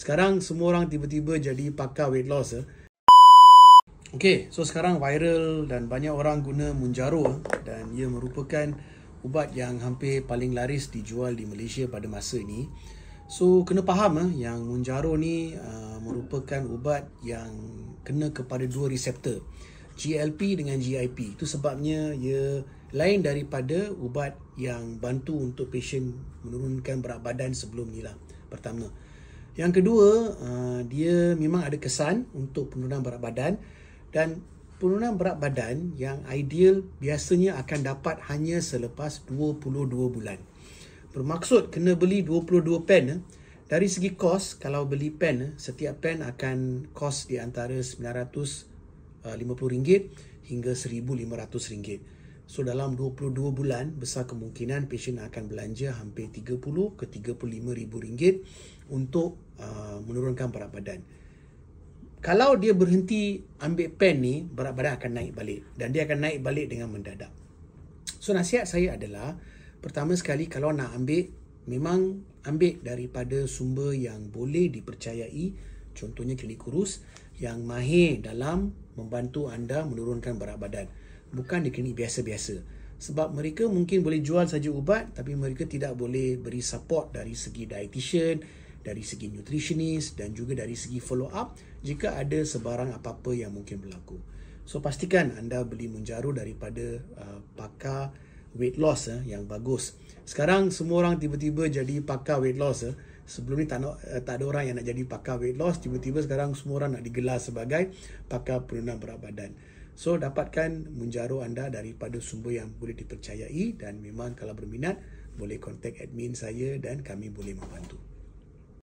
Sekarang semua orang tiba-tiba jadi pakar weight loss. Okay, so sekarang viral dan banyak orang guna Mounjaro dan ia merupakan ubat yang hampir paling laris dijual di Malaysia pada masa ini. So kena faham yang Mounjaro ni merupakan ubat yang kena kepada dua reseptor, GLP dengan GIP. Itu sebabnya ia lain daripada ubat yang bantu untuk pasien menurunkan berat badan sebelum ni lah. Pertama. Yang kedua, dia memang ada kesan untuk penurunan berat badan, dan penurunan berat badan yang ideal biasanya akan dapat hanya selepas 22 bulan. Bermaksud kena beli 22 pen. Dari segi kos, kalau beli pen, setiap pen akan kos di antara RM950 hingga RM1,500. So dalam 22 bulan, besar kemungkinan pasien akan belanja hampir RM30 ke RM35,000 untuk menurunkan berat badan. Kalau dia berhenti ambil pen ni, berat badan akan naik balik, dan dia akan naik balik dengan mendadak. So nasihat saya adalah, pertama sekali kalau nak ambil, memang ambil daripada sumber yang boleh dipercayai, contohnya klinik kurus yang mahir dalam membantu anda menurunkan berat badan. Bukan di klinik biasa-biasa. Sebab mereka mungkin boleh jual saja ubat, tapi mereka tidak boleh beri support dari segi dietitian, dari segi nutritionist, dan juga dari segi follow up jika ada sebarang apa-apa yang mungkin berlaku. So pastikan anda beli Mounjaro daripada pakar weight loss yang bagus. Sekarang semua orang tiba-tiba jadi pakar weight loss. Sebelum ni tak ada orang yang nak jadi pakar weight loss. Tiba-tiba sekarang semua orang nak digelar sebagai pakar penurunan berat badan. So dapatkan Mounjaro anda daripada sumber yang boleh dipercayai, dan memang kalau berminat boleh kontak admin saya dan kami boleh membantu.